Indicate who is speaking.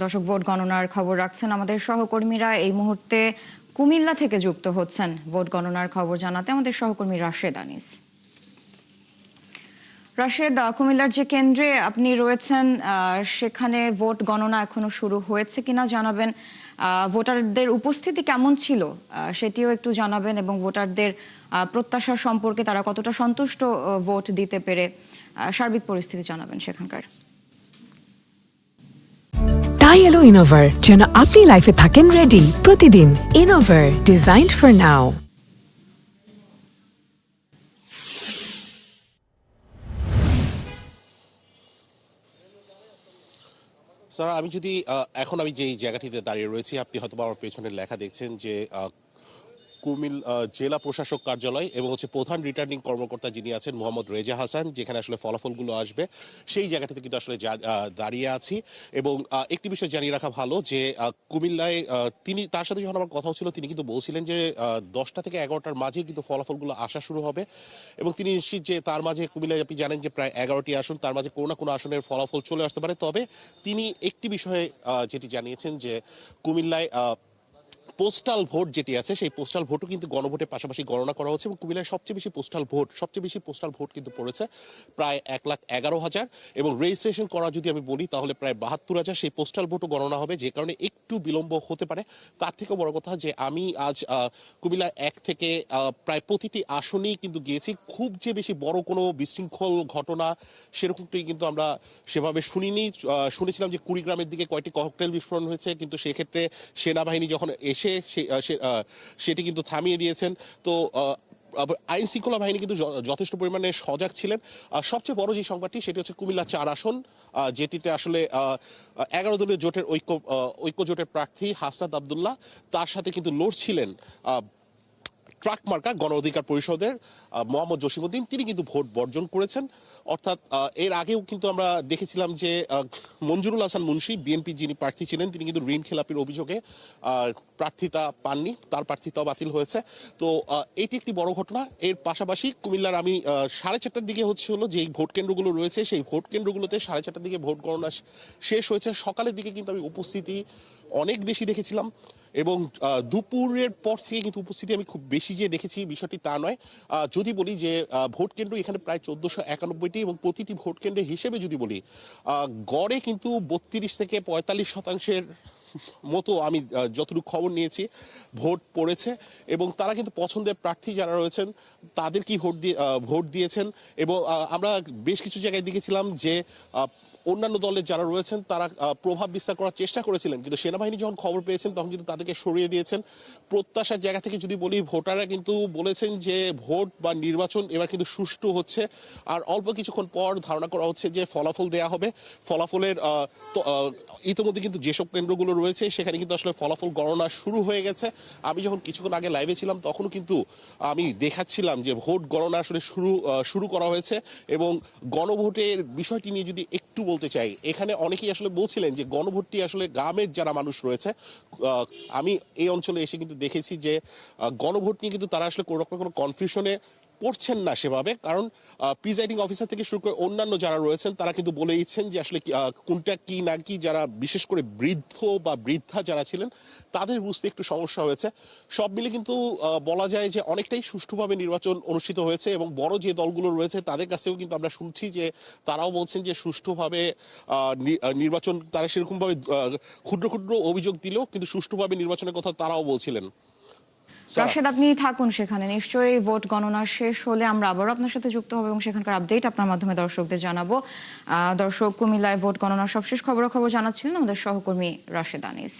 Speaker 1: দর্শক, ভোট গণনার খবর রাখছেন আমাদের সহকর্মীরা। এই মুহূর্তে কুমিল্লা থেকে যুক্ত হচ্ছেন ভোট গণনার খবর জানাতে আমাদের সহকর্মী রাশেদ আনিস। রাশেদ, কুমিল্লার যে কেন্দ্রে আপনি রয়েছেন সেখানে ভোট গণনা এখনো শুরু হয়েছে কিনা জানাবেন। ভোটারদের উপস্থিতি কেমন ছিল সেটিও একটু জানাবেন, এবং ভোটারদের প্রত্যাশা সম্পর্কে তারা কতটা সন্তুষ্ট ভোট দিতে পেরে সার্বিক পরিস্থিতি জানাবেন সেখানকার।
Speaker 2: তাই এলো ইনোভার, যেন আপনি লাইফে থাকেন রেডি প্রতিদিন। Innova, designed for now.
Speaker 3: Sir, আমি যদি এখন আমি যেই জায়গাটিতে দাঁড়িয়ে রয়েছি, আপনি হয়তো আমার পেছনের লেখা দেখছেন যে জেলা প্রশাসক কার্যালয় এবং প্রধান রিটার্নিং কর্মকর্তা যিনি আছেন মোহাম্মদ রেজা হাসান, যেখানে আসলে ফলাফলগুলো আসবে সেই জায়গাটিতে কিন্তু আসলে দাঁড়িয়ে আছি। এবং একটি বিষয় জানিয়ে রাখা ভালো যে কুমিল্লায় তার সাথে যখন আমার কথা হচ্ছিল, তিনি কিন্তু বলছিলেন যে 10টা থেকে 11টার মাঝে কিন্তু ফলাফলগুলো আসা শুরু হবে, এবং তিনি নিশ্চিত যে তার মাঝে কুমিল্লায় আপনি জানেন যে প্রায় 11টি আসন, তার মাঝে কোনো না কোনো আসনের ফলাফল চলে আসতে পারে। তবে তিনি একটি বিষয়ে যেটি জানিয়েছেন যে কুমিল্লায় পোস্টাল ভোট যেটি আছে সেই পোস্টাল ভোটও কিন্তু গণভোটের পাশাপাশি গণনা করা হচ্ছে, এবং কুমিল্লায় সবচেয়ে বেশি পোস্টাল ভোট কিন্তু পড়েছে প্রায় 1,11,000, এবং রেজিস্ট্রেশন করা যদি আমি বলি তাহলে প্রায় 72,000 সেই পোস্টাল ভোটও গণনা হবে, যে কারণে একটু বিলম্ব হতে পারে। তার থেকেও বড় কথা যে আমি আজ কুমিল্লা 1 থেকে প্রায় প্রতিটি আসনেই কিন্তু গিয়েছি। খুব যে বেশি বড় কোনো বিশৃঙ্খল ঘটনা সেরকমটাই কিন্তু আমরা সেভাবে শুনিনি। শুনেছিলাম যে কুড়িগ্রামের দিকে কয়েকটি ককটেল বিস্ফোরণ হয়েছে, কিন্তু সেক্ষেত্রে সেনাবাহিনী যখন এসে সেটি কিন্তু থামিয়ে দিয়েছেন। তো আইন শৃঙ্খলা বাহিনী কিন্তু যথেষ্ট পরিমাণে সজাগ ছিলেন। সবচেয়ে বড় যে সংবাদটি সেটি হচ্ছে কুমিল্লা 4 আসন, যেটিতে আসলে 11 দলীয় জোটের ঐক্য জোটের প্রার্থী হাসনাত আবদুল্লাহ, তার সাথে কিন্তু লড়ছিলেন ট্রাক মার্কা গণ অধিকার পরিষদের মোহাম্মদ জসিমউদ্দিন। তিনি কিন্তু ভোট বর্জন করেছেন। অর্থাৎ এর আগেও কিন্তু আমরা দেখেছিলাম যে মঞ্জুরুল হাসান মুন্সি, বিএনপি যিনি প্রার্থী ছিলেন, তিনি কিন্তু ঋণ খেলাপির অভিযোগে প্রার্থিতা পাননি, তার প্রার্থিতাও বাতিল হয়েছে। তো এটি একটি বড় ঘটনা। এর পাশাপাশি কুমিল্লার আমি 4:30টার দিকে হলো যে ভোট কেন্দ্রগুলো রয়েছে সেই ভোট কেন্দ্রগুলোতে 4:30টার দিকে ভোট গণনা শেষ হয়েছে। সকালের দিকে কিন্তু আমি উপস্থিতি অনেক বেশি দেখেছিলাম, এবং দুপুরের পর থেকে কিন্তু উপস্থিতি আমি খুব বেশি যে দেখেছি বিষয়টি তা নয়। যদি বলি যে ভোট কেন্দ্র এখানে প্রায় 1491টি, এবং প্রতিটি ভোট কেন্দ্রের হিসেবে যদি বলি গড়ে কিন্তু 32 থেকে 45% মতো আমি যতটুকু খবর নিয়েছি ভোট পড়েছে, এবং তারা কিন্তু পছন্দের প্রার্থী যারা রয়েছেন তাদেরকেই ভোট দিয়েছেন। এবং আমরা বেশ কিছু জায়গায় দেখেছিলাম যে অন্যান্য দলের যারা রয়েছেন তারা প্রভাব বিস্তার করার চেষ্টা করেছিলেন, কিন্তু সেনাবাহিনী যখন খবর পেয়েছেন তখন কিন্তু তাদেরকে সরিয়ে দিয়েছেন। প্রত্যাশার জায়গা থেকে যদি বলি, ভোটাররা কিন্তু বলেছেন যে ভোট বা নির্বাচন এবার কিন্তু সুষ্ঠু হচ্ছে। আর অল্প কিছুক্ষণ পর ধারণা করা হচ্ছে যে ফলাফল দেয়া হবে। ফলাফলের ইতিমধ্যে কিন্তু যেসব কেন্দ্রগুলো রয়েছে সেখানে কিন্তু আসলে ফলাফল গণনা শুরু হয়ে গেছে। আমি যখন কিছুক্ষণ আগে লাইভে ছিলাম তখনও কিন্তু আমি দেখাচ্ছিলাম যে ভোট গণনা আসলে শুরু করা হয়েছে। এবং গণভোটের বিষয়টি নিয়ে যদি একটু বলতে চাই, এখানে অনেকেই আসলে বলছিলেন যে গণভোটটি আসলে গ্রামের যারা মানুষ রয়েছে, আমি এই অঞ্চলে এসে কিন্তু দেখেছি যে গণভোট নিয়ে কিন্তু তারা আসলে কোনো রকম কোনো কনফিউশনে পড়ছেন না সেভাবে, কারণ প্রিজাইডিং অফিসার থেকে শুরু করে অন্যান্য যারা রয়েছেন তারা কিন্তু বলে দিচ্ছেন যে আসলে কোনটা কি না কি, যারা বিশেষ করে বৃদ্ধ বা বৃদ্ধা যারা ছিলেন তাদের বুঝতে একটু সমস্যা হয়েছে। সব মিলে কিন্তু বলা যায় যে অনেকটাই সুষ্ঠুভাবে নির্বাচন অনুষ্ঠিত হয়েছে, এবং বড় যে দলগুলো রয়েছে তাদের কাছ থেকেও কিন্তু আমরা শুনছি যে তারাও বলছেন যে সুষ্ঠুভাবে নির্বাচন, তারা সেরকমভাবে ক্ষুদ্র ক্ষুদ্র অভিযোগ দিলেও কিন্তু সুষ্ঠুভাবে নির্বাচনের কথা তারাও বলছিলেন।
Speaker 1: রাশেদ, আপনি থাকুন সেখানে। নিশ্চয়ই ভোট গণনা শেষ হলে আমরা আবারও আপনার সাথে যুক্ত হব এবং সেখানকার আপডেট আপনার মাধ্যমে দর্শকদের জানাবো। দর্শক, কুমিল্লায় ভোট গণনার সবশেষ খবরাখবর জানাচ্ছিলেন আমাদের সহকর্মী রাশেদ আনিস।